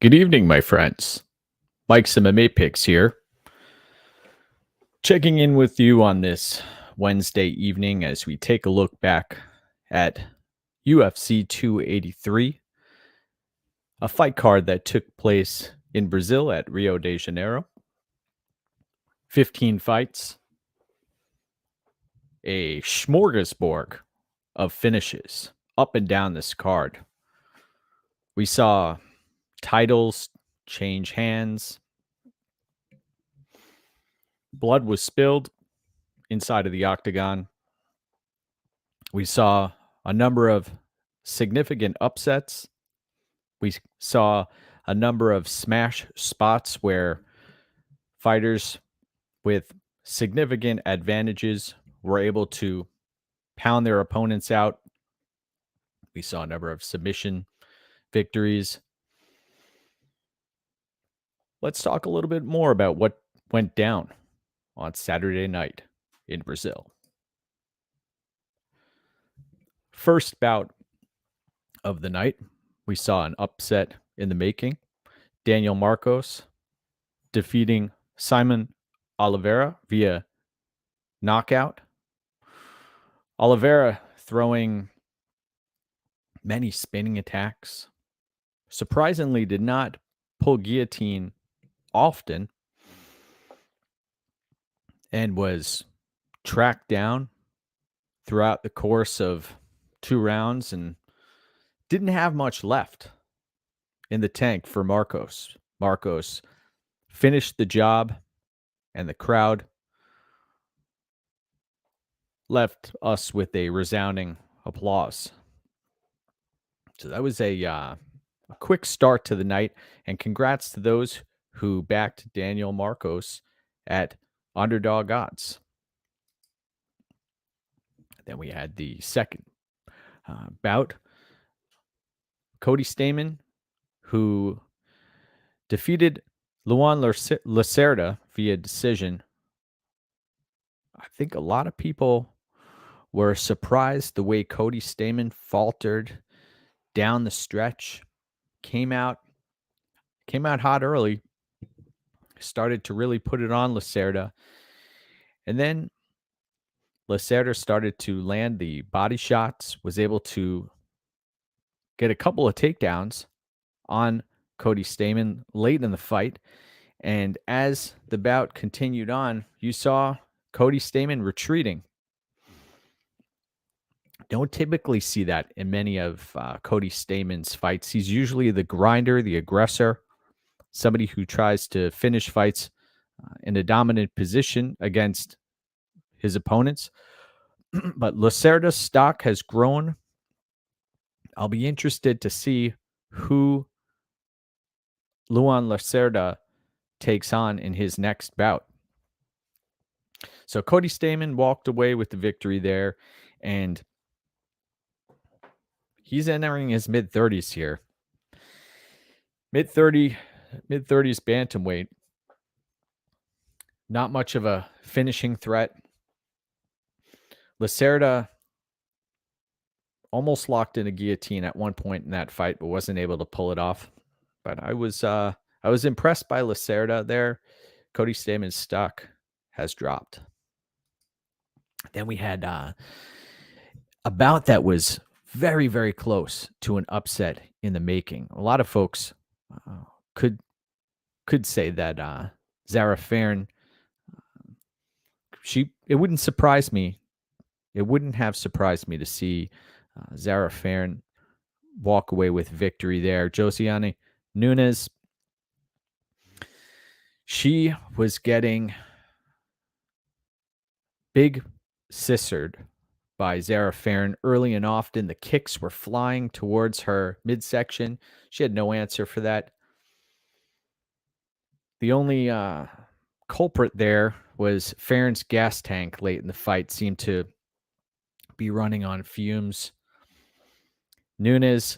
Good evening, my friends. MikesMMAPicks here. Checking in with you on this Wednesday evening as we take a look back at UFC 283, a fight card that took place in Brazil at Rio de Janeiro. 15 fights, a smorgasbord of finishes up and down this card. We saw titles change hands. Blood was spilled inside of the octagon. We saw a number of significant upsets. We saw a number of smash spots where fighters with significant advantages were able to pound their opponents out. We saw a number of submission victories. Let's talk a little bit more about what went down on Saturday night in Brazil. First bout of the night, we saw an upset in the making. Daniel Marcos defeating Stamann Oliveira via knockout. Oliveira throwing many spinning attacks. Surprisingly, did not pull guillotine often and was tracked down throughout the course of 2 rounds and didn't have much left in the tank for Marcos. Marcos finished the job, and the crowd left us with a resounding applause. So that was a quick start to the night, and congrats to those who backed Daniel Marcos at underdog odds. Then we had the second bout. Cody Stamann, who defeated Luan Lacerda via decision. I think a lot of people were surprised the way Cody Stamann faltered down the stretch. Came out hot early, started to really put it on Lacerda. And then Lacerda started to land the body shots, was able to get a couple of takedowns on Cody Stamann late in the fight. And as the bout continued on, you saw Cody Stamann retreating. Don't typically see that in many of Cody Stamann's fights. He's usually the grinder, the aggressor, somebody who tries to finish fights in a dominant position against his opponents. But Lacerda's stock has grown. I'll be interested to see who Luan Lacerda takes on in his next bout. So Cody Stamann walked away with the victory there, and he's entering his mid-30s here. Mid-30s bantamweight. Not much of a finishing threat. Lacerda almost locked in a guillotine at one point in that fight, but wasn't able to pull it off. But I was impressed by Lacerda there. Cody Stamann's stock has dropped. Then we had a bout that was very, very close to an upset in the making. A lot of folks could say that Zarah Fairn, it wouldn't surprise me. It wouldn't have surprised me to see Zarah Fairn walk away with victory there. Josiane Nunes, she was getting big scissored by Zarah Fairn early and often. The kicks were flying towards her midsection. She had no answer for that. The only culprit there was Fairn's gas tank late in the fight. Seemed to be running on fumes. Nunes,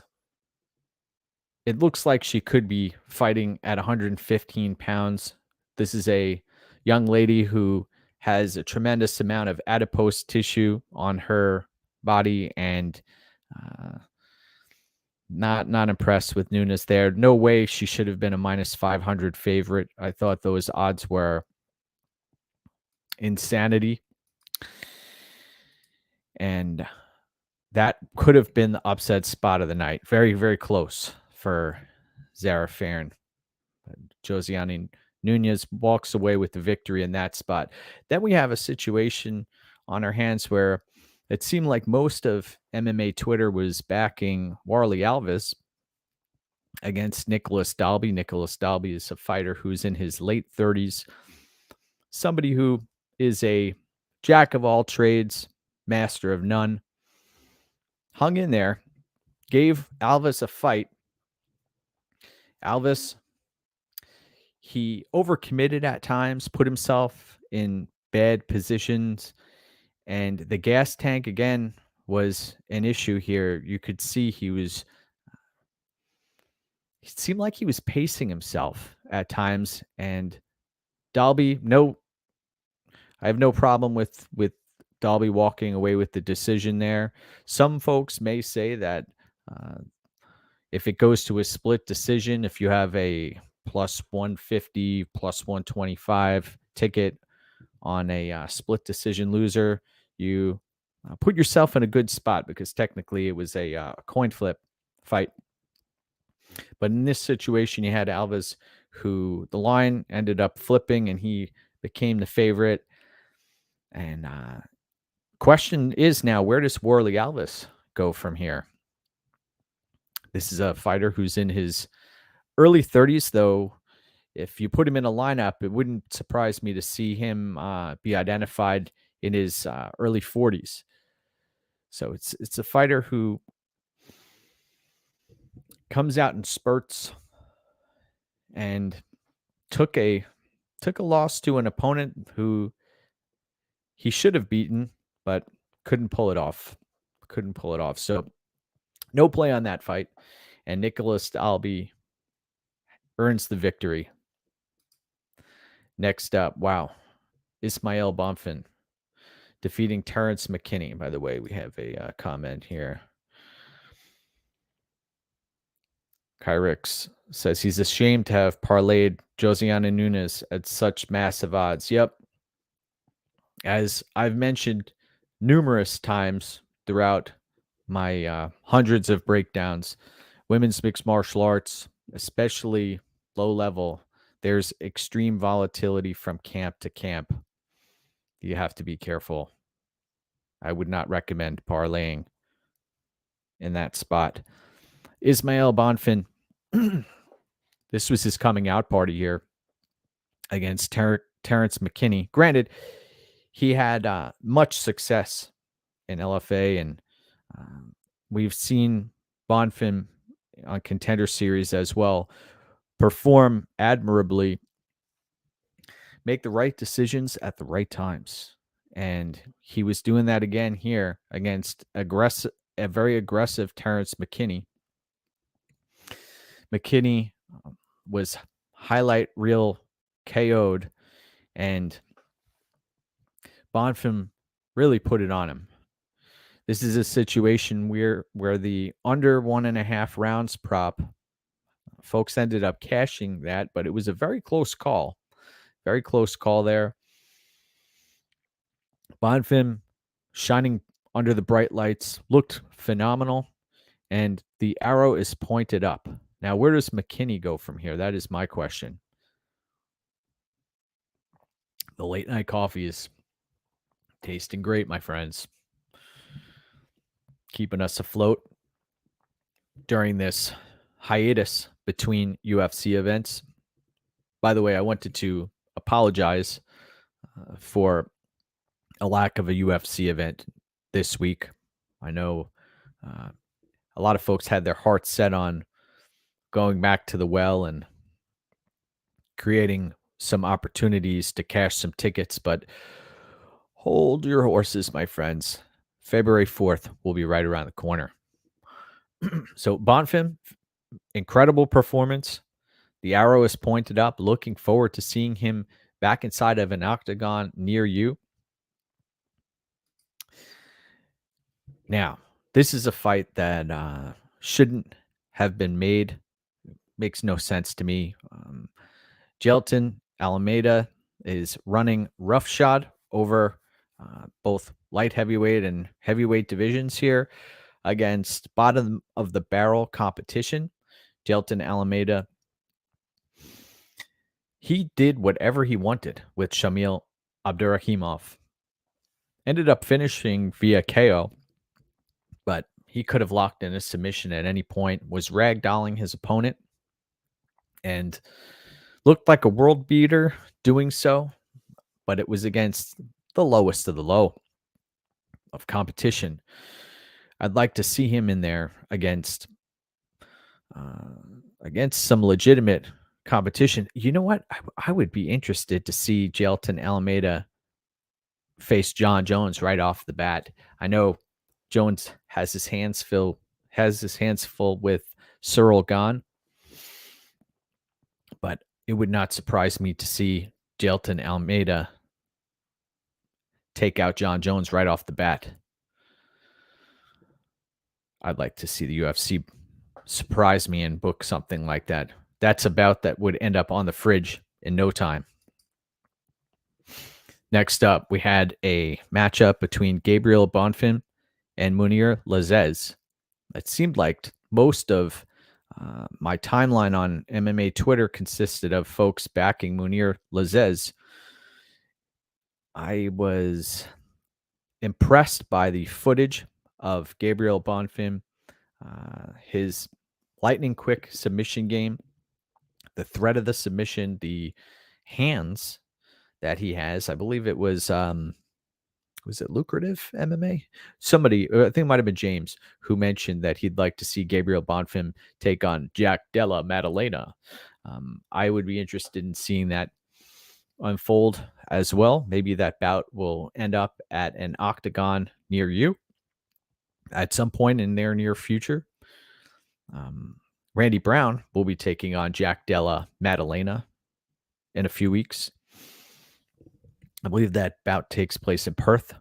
it looks like she could be fighting at 115 pounds. This is a young lady who has a tremendous amount of adipose tissue on her body, and Not impressed with Nunes there. No way she should have been a minus 500 favorite. I thought those odds were insanity. And that could have been the upset spot of the night. Very, very close for Zara Farron. Josiane Nunes walks away with the victory in that spot. Then we have a situation on our hands where it seemed like most of MMA Twitter was backing Warlley Alves against Nicholas Dalby. Nicholas Dalby is a fighter who's in his late 30s, somebody who is a jack of all trades, master of none. Hung in there, gave Alves a fight. Alves, he overcommitted at times, put himself in bad positions, and the gas tank again was an issue here. You could see it seemed like he was pacing himself at times. And Dalby, I have no problem with Dalby walking away with the decision there. Some folks may say that if it goes to a split decision, if you have a plus 150, plus 125 ticket on a split decision loser, you put yourself in a good spot because technically it was a coin flip fight. But in this situation, you had Alves, who the line ended up flipping and he became the favorite. And question is now, where does Warlley Alves go from here? This is a fighter who's in his early 30s, though. If you put him in a lineup, it wouldn't surprise me to see him be identified in his early 40s. So it's a fighter who comes out in spurts and took a loss to an opponent who he should have beaten, but couldn't pull it off. So no play on that fight. And Nicholas Dalby earns the victory. Next up, wow, Ismael Bonfin defeating Terrence McKinney. By the way, we have a comment here. Kyrix says he's ashamed to have parlayed Josiane Nunes at such massive odds. Yep. As I've mentioned numerous times throughout my hundreds of breakdowns, women's mixed martial arts, especially low level, there's extreme volatility from camp to camp. You have to be careful. I would not recommend parlaying in that spot. Ismael Bonfin, this was his coming out party here against Terrence McKinney. Granted, he had much success in LFA, and we've seen Bonfin on Contender Series as well perform admirably, make the right decisions at the right times. And he was doing that again here against a very aggressive Terrence McKinney. McKinney was highlight reel KO'd, and Bonfim really put it on him. This is a situation where the under 1.5 rounds prop, folks ended up cashing that, but it was a very close call. Very close call there. Bonfim shining under the bright lights, looked phenomenal, and the arrow is pointed up. Now, where does McKinney go from here? That is my question. The late night coffee is tasting great, my friends. Keeping us afloat during this hiatus between UFC events. By the way, I wanted to apologize for a lack of a UFC event this week. I know a lot of folks had their hearts set on going back to the well and creating some opportunities to cash some tickets, but hold your horses, my friends. February 4th will be right around the corner. So Bonfim, incredible performance. The arrow is pointed up. Looking forward to seeing him back inside of an octagon near you. Now, this is a fight that shouldn't have been made. Makes no sense to me. Dalton Almeida is running roughshod over both light heavyweight and heavyweight divisions here against bottom of the barrel competition. Dalton Almeida, he did whatever he wanted with Shamil Abdurakhimov. Ended up finishing via KO, but he could have locked in a submission at any point, was ragdolling his opponent, and looked like a world beater doing so, but it was against the lowest of the low of competition. I'd like to see him in there against some legitimate competition. You know what? I would be interested to see Dalton Almeida face John Jones right off the bat. I know Jones has his hands full with Cyril Gane, but it would not surprise me to see Dalton Almeida take out John Jones right off the bat. I'd like to see the UFC surprise me and book something like that. That's a bout that would end up on the fridge in no time. Next up, we had a matchup between Gabriel Bonfin and Mounir Lazzez. It seemed like most of my timeline on MMA Twitter consisted of folks backing Mounir Lazzez. I was impressed by the footage of Gabriel Bonfin, his lightning quick submission game, the threat of the submission, the hands that he has. I believe it was it Lucrative MMA? Somebody, I think it might have been James, who mentioned that he'd like to see Gabriel Bonfim take on Jack Della Maddalena. I would be interested in seeing that unfold as well. Maybe that bout will end up at an octagon near you at some point in their near future. Randy Brown will be taking on Jack Della Maddalena in a few weeks. I believe that bout takes place in Perth.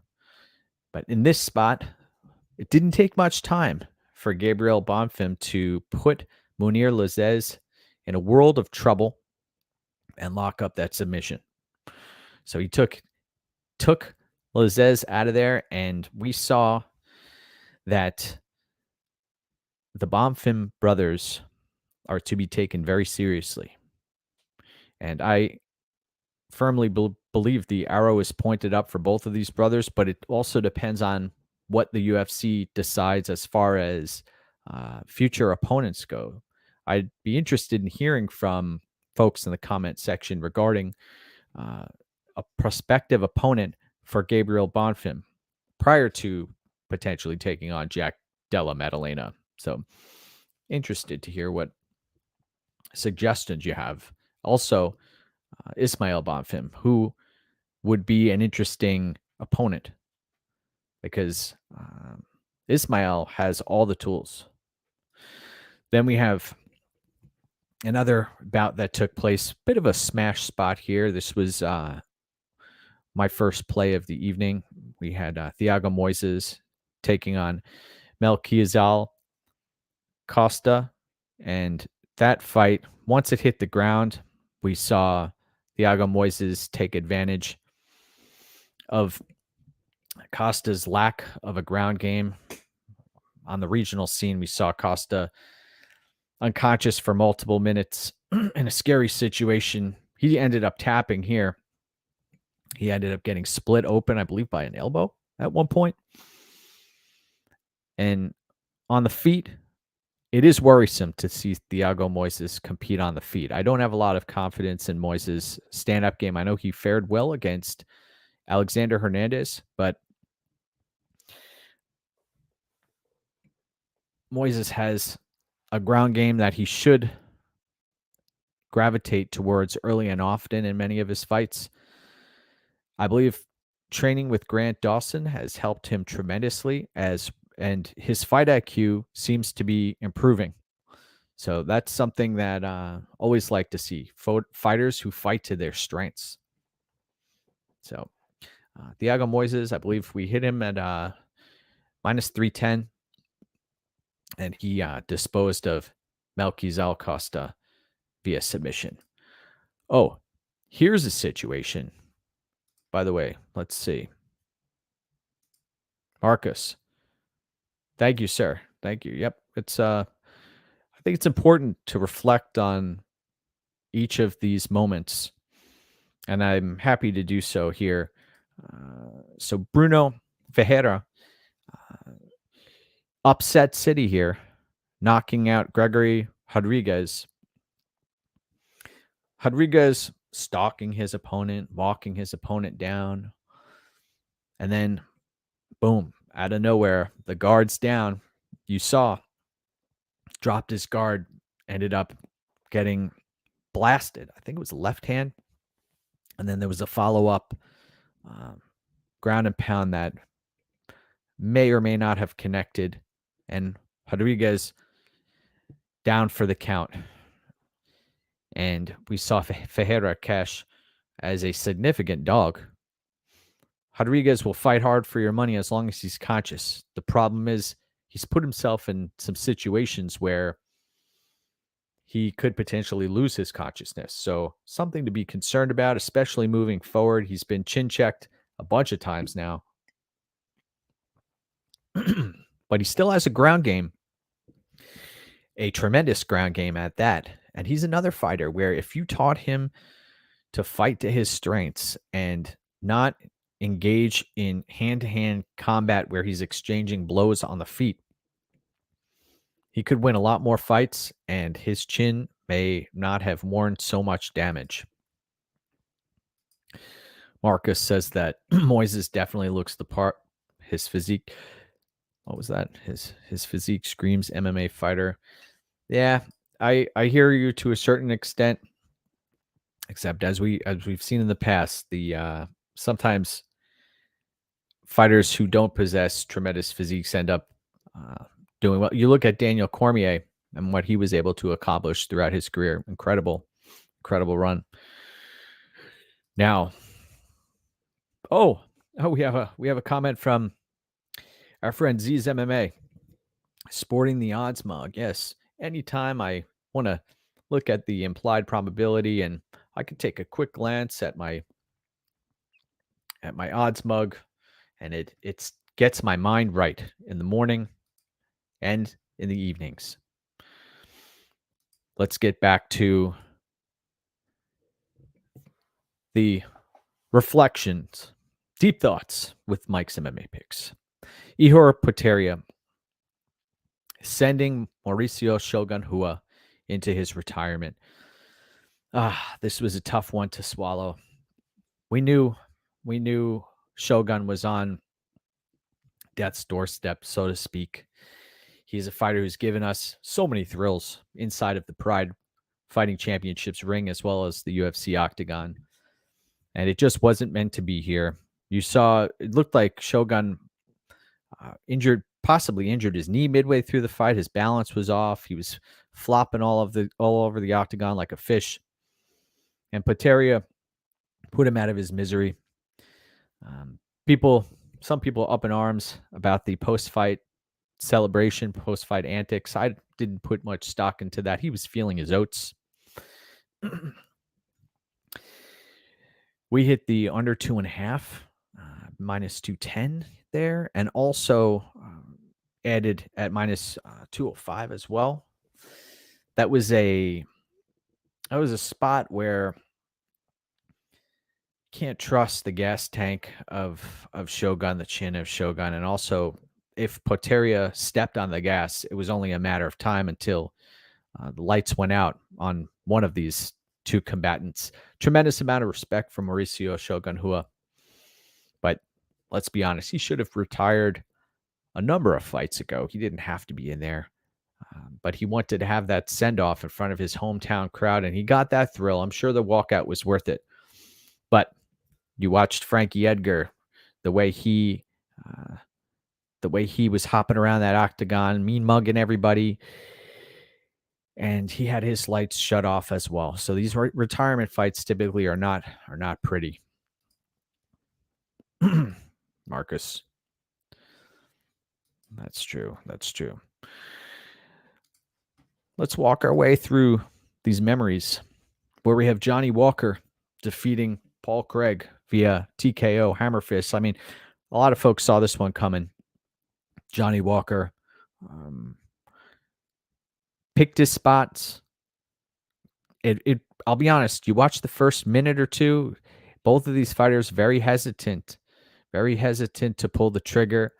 But in this spot, it didn't take much time for Gabriel Bonfim to put Mounir Lazzez in a world of trouble and lock up that submission. So he took Lazzez out of there, and we saw that the Bonfim brothers are to be taken very seriously. And I firmly believe the arrow is pointed up for both of these brothers, but it also depends on what the UFC decides as far as future opponents go. I'd be interested in hearing from folks in the comment section regarding a prospective opponent for Gabriel Bonfim prior to potentially taking on Jack Della Maddalena. So interested to hear what suggestions you have. Also, Ismail Bonfim, who would be an interesting opponent because Ismail has all the tools. Then we have another bout that took place, bit of a smash spot here. This was my first play of the evening. We had Thiago Moises taking on Melquizael Costa, and that fight, once it hit the ground, we saw Thiago Moises take advantage of Costa's lack of a ground game. On the regional scene, we saw Costa unconscious for multiple minutes in a scary situation. He ended up tapping here. He ended up getting split open, I believe, by an elbow at one point. And on the feet, it is worrisome to see Thiago Moises compete on the feet. I don't have a lot of confidence in Moises' stand-up game. I know he fared well against Alexander Hernandez, but Moises has a ground game that he should gravitate towards early and often in many of his fights. I believe training with Grant Dawson has helped him tremendously, and his fight IQ seems to be improving. So that's something that I always like to see, fighters who fight to their strengths. So Thiago Moises, I believe we hit him at minus 310, and he disposed of Melchizedek Costa via submission. Oh, here's a situation. By the way, let's see. Marcus. Thank you, sir. Thank you. Yep. I think it's important to reflect on each of these moments, and I'm happy to do so here. So Bruno Ferrera, upset city here, knocking out Gregory Rodriguez. Rodriguez stalking his opponent, walking his opponent down, and then boom, out of nowhere, the guard's down. You saw, dropped his guard, ended up getting blasted. I think it was left hand. And then there was a follow-up ground and pound that may or may not have connected. And Rodriguez down for the count. And we saw Ferrera cash as a significant dog. Rodriguez will fight hard for your money as long as he's conscious. The problem is he's put himself in some situations where he could potentially lose his consciousness. So something to be concerned about, especially moving forward. He's been chin checked a bunch of times now. But he still has a ground game, a tremendous ground game at that. And he's another fighter where if you taught him to fight to his strengths and not engage in hand-to-hand combat where he's exchanging blows on the feet, he could win a lot more fights, and his chin may not have worn so much damage. Marcus says that Moises definitely looks the part. His physique, what was that? His physique screams MMA fighter. Yeah, I hear you to a certain extent. Except as we've seen in the past, the sometimes fighters who don't possess tremendous physiques end up doing well. You look at Daniel Cormier and what he was able to accomplish throughout his career. Incredible run. Now, we have a comment from our friend Z's MMA, sporting the odds mug. Yes, anytime I want to look at the implied probability, and I can take a quick glance at my odds mug, and it gets my mind right in the morning and in the evenings. Let's get back to the reflections, deep thoughts with Mike's MMA picks. Ihor Potieria sending Mauricio Shogun Rua into his retirement. This was a tough one to swallow. We knew Shogun was on death's doorstep, so to speak. He's a fighter who's given us so many thrills inside of the Pride Fighting Championships ring, as well as the UFC octagon. And it just wasn't meant to be here. You saw, it looked like Shogun possibly injured his knee midway through the fight. His balance was off. He was flopping all over the octagon like a fish. And Potieria put him out of his misery. Some people up in arms about the post-fight celebration, post-fight antics. I didn't put much stock into that. He was feeling his oats. We hit the under 2.5, minus 210 there, and also added at minus 205 as well. That was a spot where you can't trust the gas tank of Shogun, the chin of Shogun, and also if Potieria stepped on the gas, it was only a matter of time until the lights went out on one of these two combatants. Tremendous amount of respect for Mauricio Shogun Rua. But let's be honest, he should have retired a number of fights ago. He didn't have to be in there. But he wanted to have that send-off in front of his hometown crowd, and he got that thrill. I'm sure the walkout was worth it. But you watched Frankie Edgar, the way he was hopping around that octagon, mean mugging everybody. And he had his lights shut off as well. So these retirement fights typically are not pretty. Marcus. That's true. let's walk our way through these memories where we have Johnny Walker defeating Paul Craig via TKO hammer fist. I mean, a lot of folks saw this one coming. Johnny Walker picked his spots. I'll be honest, you watch the first minute or two, both of these fighters very hesitant to pull the trigger.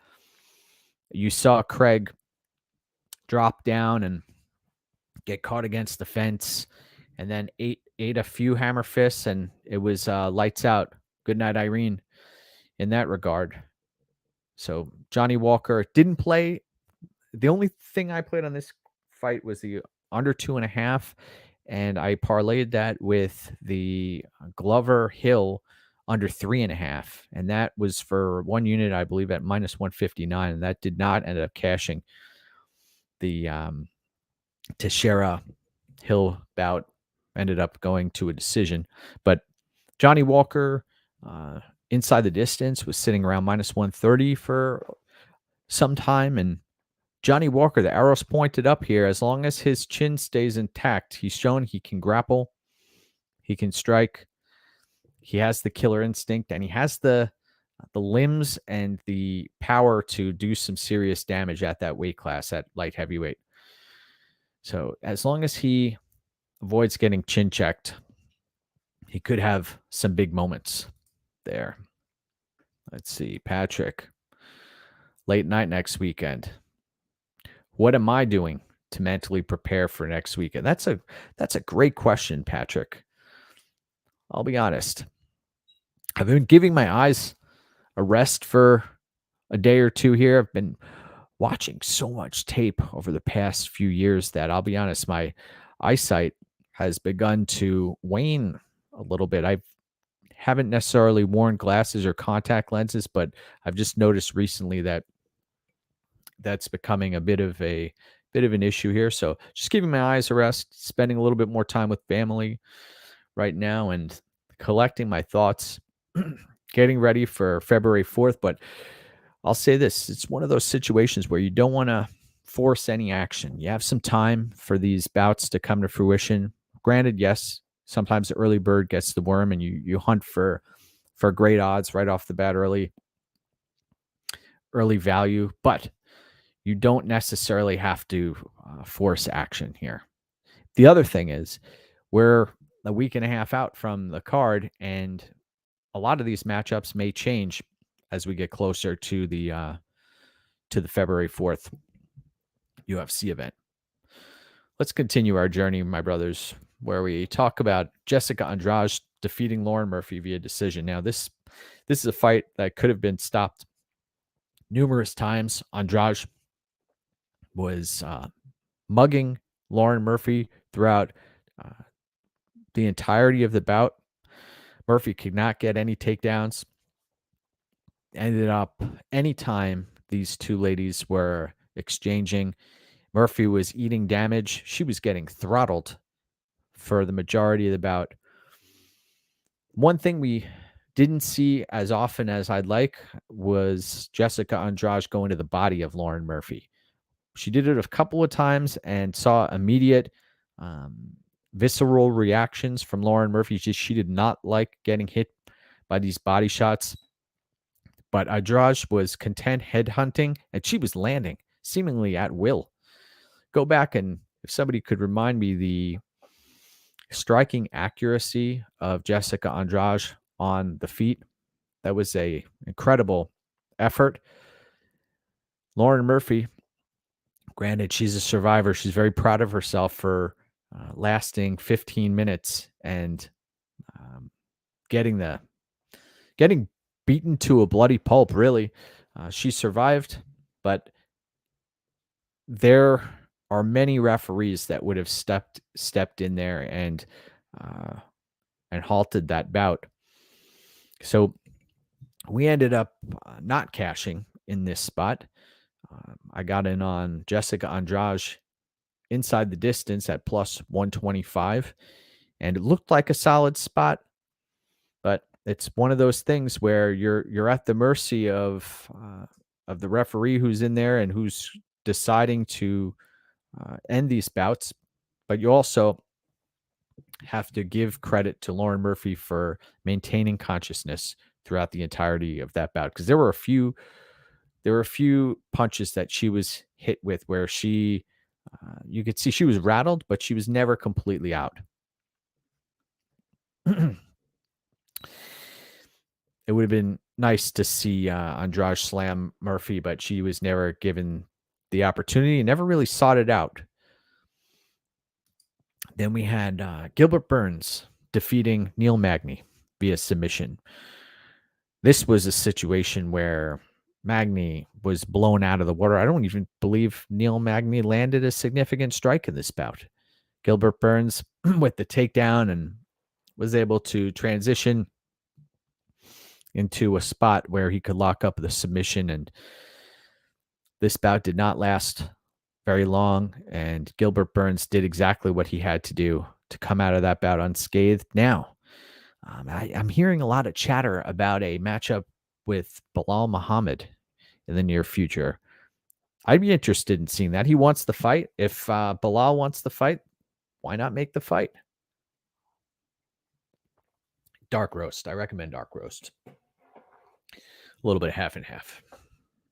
You saw Craig drop down and get caught against the fence, and then ate a few hammer fists, and it was lights out. Good night, Irene, in that regard. So Johnny Walker didn't play. The only thing I played on this fight was the under 2.5, and I parlayed that with the Glover Hill under 3.5, and that was for one unit, I believe, at minus 159, and that did not end up cashing. The Tashara Hill bout ended up going to a decision, but Johnny Walker inside the distance was sitting around minus 130 for some time, and Johnny Walker, the arrow's pointed up here. As long as his chin stays intact, he's shown he can grapple, he can strike, he has the killer instinct, and he has the limbs and the power to do some serious damage at that weight class, at light heavyweight. So as long as he avoids getting chin checked, he could have some big moments there. Let's see, Patrick. Late night next weekend. What am I doing to mentally prepare for next weekend? That's a great question, Patrick. I'll be honest. I've been giving my eyes a rest for a day or two here. I've been watching so much tape over the past few years that I'll be honest, my eyesight has begun to wane a little bit. I haven't necessarily worn glasses or contact lenses, but I've just noticed recently that that's becoming a bit of an issue here. So just giving my eyes a rest, spending a little bit more time with family right now, and collecting my thoughts, getting ready for February 4th. But I'll say this, it's one of those situations where you don't want to force any action. You have some time for these bouts to come to fruition. Granted, yes, sometimes the early bird gets the worm, and you hunt for great odds right off the bat, early value, but you don't necessarily have to force action here. The other thing is, we're a week and a half out from the card, and a lot of these matchups may change as we get closer to the February 4th UFC event. Let's continue our journey, my brothers, where we talk about Jessica Andrade defeating Lauren Murphy via decision. Now, this is a fight that could have been stopped numerous times. Andrade was mugging Lauren Murphy throughout the entirety of the bout. Murphy could not get any takedowns. Ended up, anytime these two ladies were exchanging, Murphy was eating damage. She was getting throttled for the majority of the bout. One thing we didn't see as often as I'd like was Jessica Andrade going to the body of Lauren Murphy. She did it a couple of times and saw immediate visceral reactions from Lauren Murphy. She did not like getting hit by these body shots. But Andrade was content headhunting, and she was landing seemingly at will. Go back, and if somebody could remind me the striking accuracy of Jessica Andrade on the feet, that was a incredible effort. Lauren Murphy, granted, she's a survivor. She's very proud of herself for lasting 15 minutes and getting beaten to a bloody pulp, really. She survived, but there are many referees that would have stepped in there and halted that bout. So we ended up not cashing in this spot. I got in on Jessica Andrade inside the distance at plus 125, and it looked like a solid spot, but it's one of those things where you're at the mercy of the referee who's in there and who's deciding to end these bouts. But you also have to give credit to Lauren Murphy for maintaining consciousness throughout the entirety of that bout, because there were a few punches that she was hit with where she you could see she was rattled, but she was never completely out. It would have been nice to see Andrade slam Murphy, but she was never given the opportunity and never really sought it out. Then we had Gilbert Burns defeating Neil Magny via submission. This was a situation where Magny was blown out of the water. I don't even believe Neil Magny landed a significant strike in this bout. Gilbert Burns with the takedown and was able to transition into a spot where he could lock up the submission. And this bout did not last very long. And Gilbert Burns did exactly what he had to do to come out of that bout unscathed. Now, I'm hearing a lot of chatter about a matchup with Bilal Muhammad in the near future. I'd be interested in seeing that. He wants the fight. If Bilal wants the fight, why not make the fight? Dark roast. I recommend dark roast. A little bit of half and half.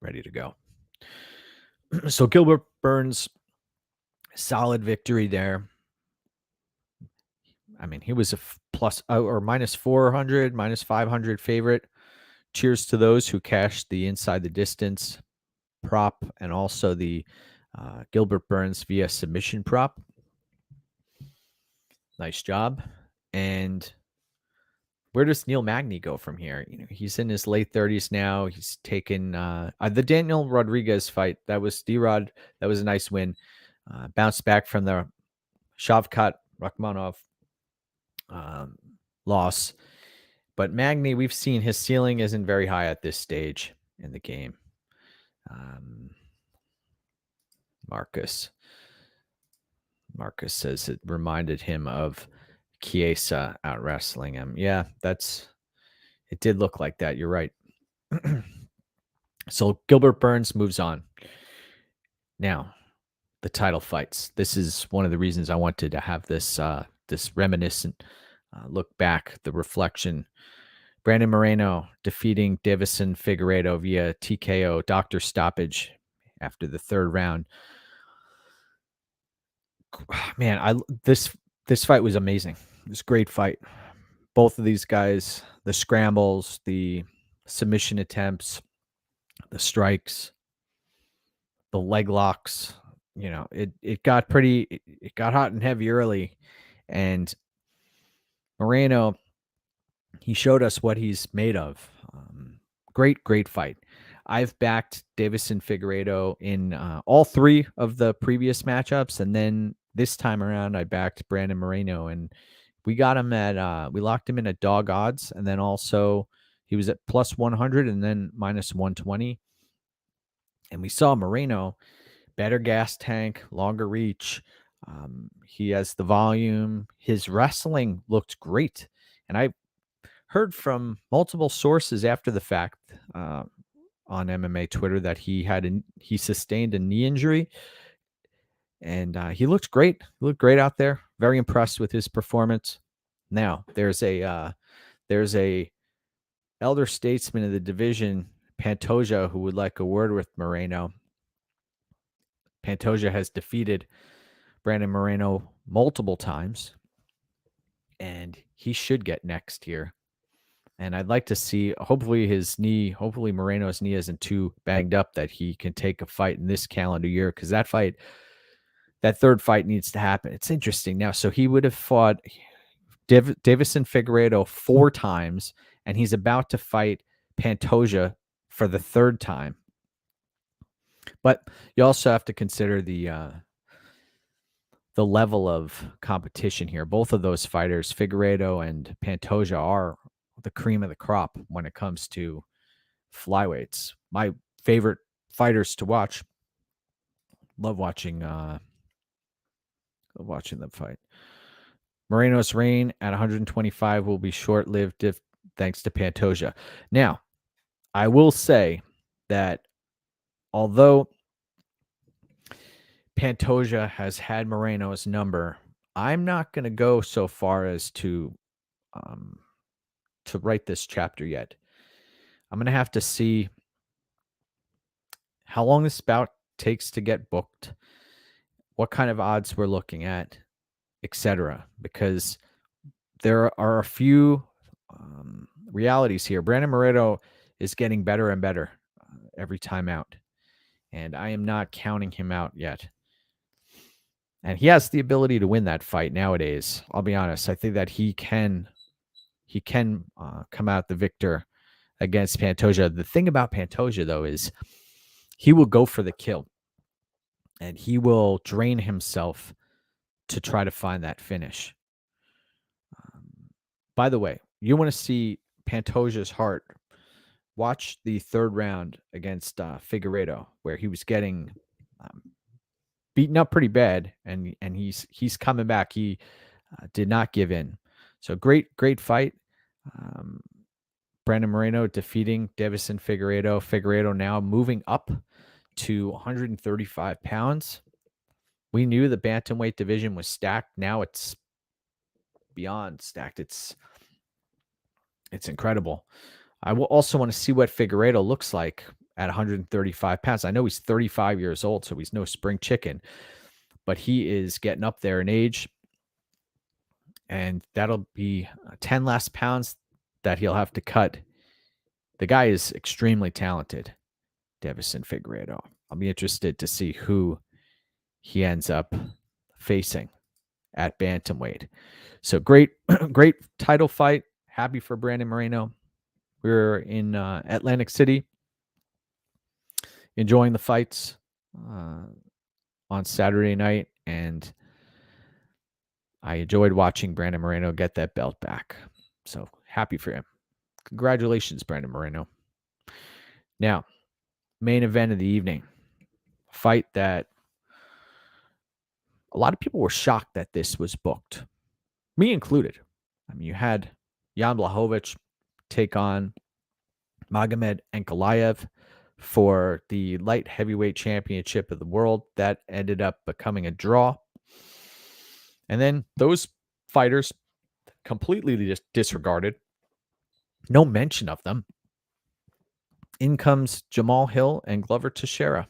Ready to go. So Gilbert Burns, solid victory there. I mean, he was a plus or minus 400, minus 500 favorite. Cheers to those who cashed the inside the distance prop and also the Gilbert Burns via submission prop. Nice job. And where does Neil Magny go from here? You know, he's in his late 30s now. He's taken the Daniel Rodriguez fight. That was D-Rod. That was a nice win. Bounced back from the Shavkat Rakhmonov loss. But Magny, we've seen his ceiling isn't very high at this stage in the game. Marcus says it reminded him of Chiesa out wrestling him. Yeah, it did look like that. You're right. So Gilbert Burns moves on. Now, the title fights. This is one of the reasons I wanted to have this this reminiscent look back, the reflection. Brandon Moreno defeating Davison Figuerado via TKO, doctor stoppage after the third round. Man, this fight was amazing. It was a great fight. Both of these guys, the scrambles, the submission attempts, the strikes, the leg locks, you know, it got hot and heavy early. And Moreno, he showed us what he's made of. Great fight. I've backed Davison Figueiredo in all three of the previous matchups. And then this time around, I backed Brandon Moreno. And we got him at, we locked him in at dog odds. And then also he was at plus 100 and then minus 120. And we saw Moreno, better gas tank, longer reach. He has the volume. His wrestling looked great. And I heard from multiple sources after the fact on MMA Twitter that he sustained a knee injury, and he looked great. He looked great out there. Very impressed with his performance. Now there's a elder statesman of the division, Pantosia, who would like a word with Moreno. Pantosia has defeated Brandon Moreno multiple times, and he should get next here. And I'd like to see, hopefully Moreno's knee isn't too banged up that he can take a fight in this calendar year, because that third fight needs to happen. It's interesting now. So he would have fought Davison Figueiredo 4 times, and he's about to fight Pantosia for the 3rd time. But you also have to consider the level of competition here. Both of those fighters, Figueiredo and Pantosia, are the cream of the crop when it comes to flyweights. My favorite fighters to watch. Love watching them fight. Moreno's reign at 125 will be short-lived thanks to Pantosia. Now, I will say that although Pantosia has had Moreno's number I'm not going to go so far as to write this chapter yet. I'm going to have to see how long this bout takes to get booked, what kind of odds we're looking at, etc. Because there are a few realities here. Brandon Moreno is getting better and better every time out, and I am not counting him out yet. And he has the ability to win that fight nowadays. I'll be honest. I think that he can come out the victor against Pantosia. The thing about Pantosia, though, is he will go for the kill, and he will drain himself to try to find that finish. By the way, you want to see Pantosia's heart, watch the third round against Figuerado, where he was getting beaten up pretty bad, and he's coming back. He did not give in. So great fight. Brandon Moreno defeating Davison Figuerado. Figuerado now moving up to 135 pounds. We knew the bantamweight division was stacked. Now it's beyond stacked. It's incredible. I will also want to see what Figuerado looks like at 135 pounds. I know he's 35 years old, so he's no spring chicken, but he is getting up there in age, and that'll be 10 last pounds that he'll have to cut. The guy is extremely talented, Davison Figuerado. I'll be interested to see who he ends up facing at bantamweight. So great title fight. Happy for Brandon Moreno. We were in Atlantic City enjoying the fights on Saturday night, and I enjoyed watching Brandon Moreno get that belt back. So happy for him. Congratulations, Brandon Moreno. Now, main event of the evening. Fight that a lot of people were shocked that this was booked. Me included. I mean, you had Jan Blachowicz take on Magomed Ankalaev for the light heavyweight championship of the world. That ended up becoming a draw. And then those fighters completely disregarded. No mention of them. In comes Jamal Hill and Glover Teixeira.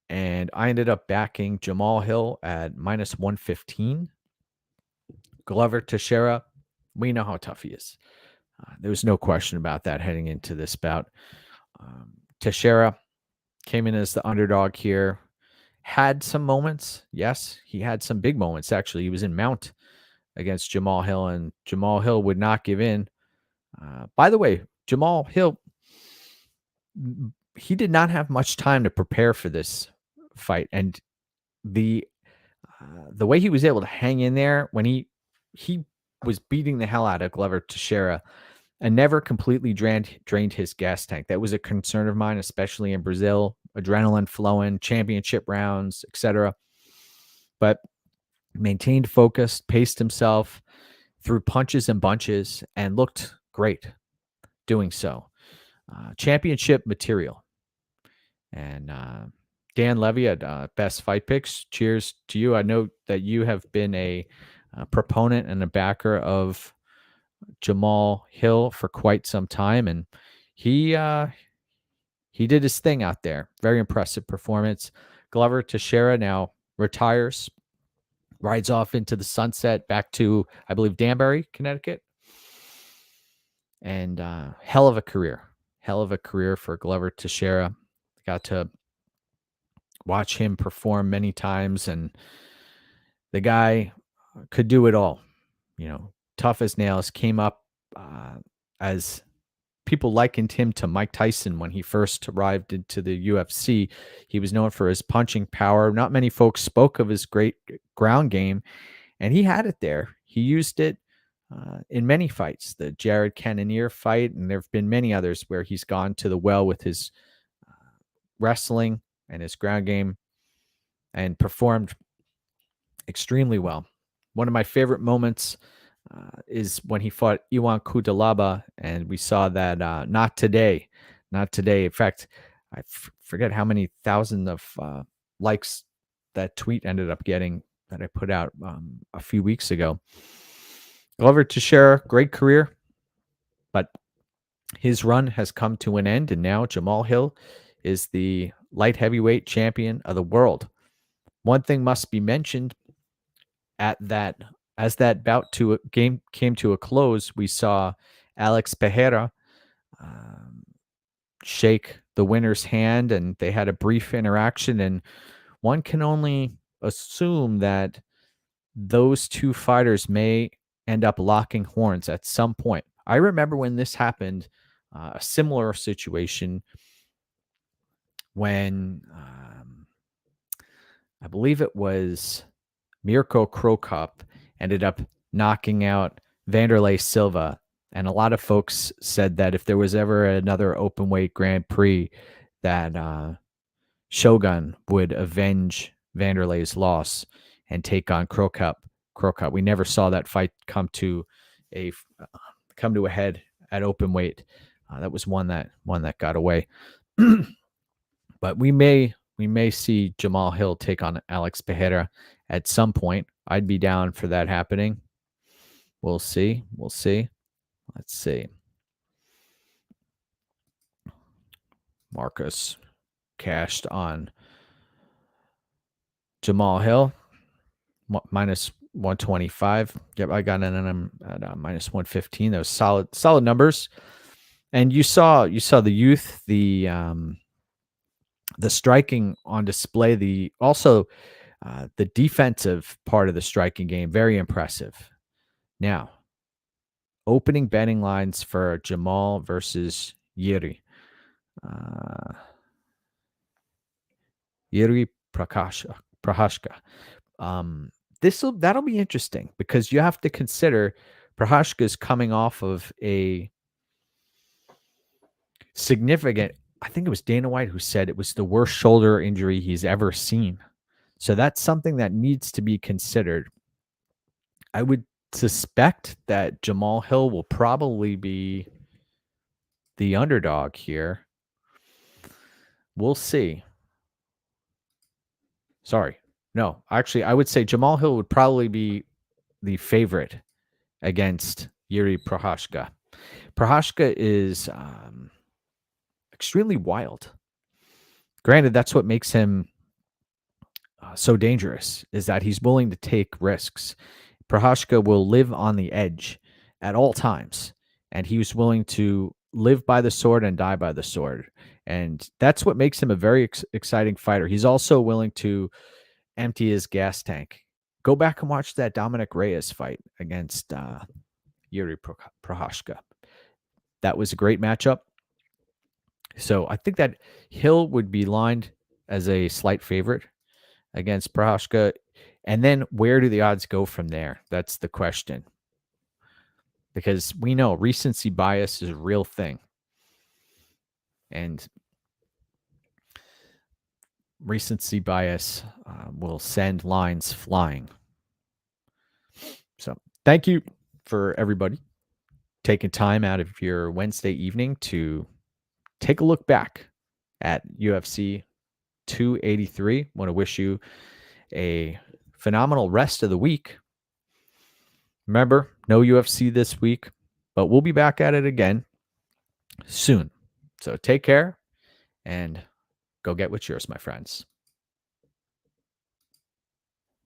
And I ended up backing Jamal Hill at minus 115. Glover Teixeira, we know how tough he is. There was no question about that heading into this bout. Teixeira came in as the underdog here. Had some moments. Yes, he had some big moments, actually. He was in mount against Jamal Hill, and Jamal Hill would not give in. By the way, Jamal Hill, he did not have much time to prepare for this fight, and the way he was able to hang in there when he was beating the hell out of Glover Teixeira and never completely drained his gas tank. That was a concern of mine, especially in Brazil. Adrenaline flowing, championship rounds, etc. But maintained focus, paced himself, threw punches and bunches, and looked great doing so. Championship material. And Dan Levy at Best Fight Picks, cheers to you. I know that you have been a proponent and a backer of Jamal Hill for quite some time, and he did his thing out there. Very impressive performance. Glover Teixeira now retires, rides off into the sunset back to, I believe, Danbury, Connecticut. And hell of a career for Glover Teixeira. Got to watch him perform many times, and the guy could do it all. You know, tough as nails. Came up as people likened him to Mike Tyson when he first arrived into the UFC. He was known for his punching power. Not many folks spoke of his great ground game, and he had it there. He used it in many fights. The Jared Cannonier fight, and there have been many others where he's gone to the well with his wrestling and his ground game and performed extremely well. One of my favorite moments is when he fought Iwan Kudalaba, and we saw that not today. In fact, I forget how many thousand of likes that tweet ended up getting, that I put out a few weeks ago. Glover Teixeira, great career, but his run has come to an end, and now Jamal Hill is the light heavyweight champion of the world. One thing must be mentioned as that bout to a game came to a close, we saw Alex Ferrera shake the winner's hand, and they had a brief interaction, and one can only assume that those two fighters may end up locking horns at some point. I remember when this happened, a similar situation when I believe it was Mirko Krokop ended up knocking out Vanderlei Silva. And a lot of folks said that if there was ever another open weight Grand Prix, that Shogun would avenge Vanderlei's loss and take on Krokop. We never saw that fight come to a head at open weight. That was one that got away. But we may see Jamal Hill take on Alex Ferrera at some point. I'd be down for that happening. We'll see. Let's see. Marcus cashed on Jamal Hill minus 125. Yep, I got in on him at minus 115. Those solid numbers. And you saw the youth, the striking on display, the defensive part of the striking game, very impressive. Now, opening betting lines for Jamal versus Yuri. Yuri Prochazka. That'll be interesting because you have to consider Prochazka is coming off of a significant, I think it was Dana White who said it was the worst shoulder injury he's ever seen. So that's something that needs to be considered. I would suspect that Jamal Hill will probably be the underdog here. We'll see. Sorry. No, actually, I would say Jamal Hill would probably be the favorite against Yuri Prochazka. Prochazka is extremely wild. Granted, that's what makes him so dangerous, is that he's willing to take risks. Prochazka will live on the edge at all times, and he was willing to live by the sword and die by the sword. And that's what makes him a very exciting fighter. He's also willing to empty his gas tank. Go back and watch that Dominic Reyes fight against Yuri Prochazka. That was a great matchup. So I think that Hill would be lined as a slight favorite against Prochazka. And then where do the odds go from there? That's the question. Because we know recency bias is a real thing. And recency bias will send lines flying. So thank you for everybody taking time out of your Wednesday evening to take a look back at UFC 283. Want to wish you a phenomenal rest of the week. Remember, no UFC this week, but we'll be back at it again soon. So take care and go get what's yours, my friends.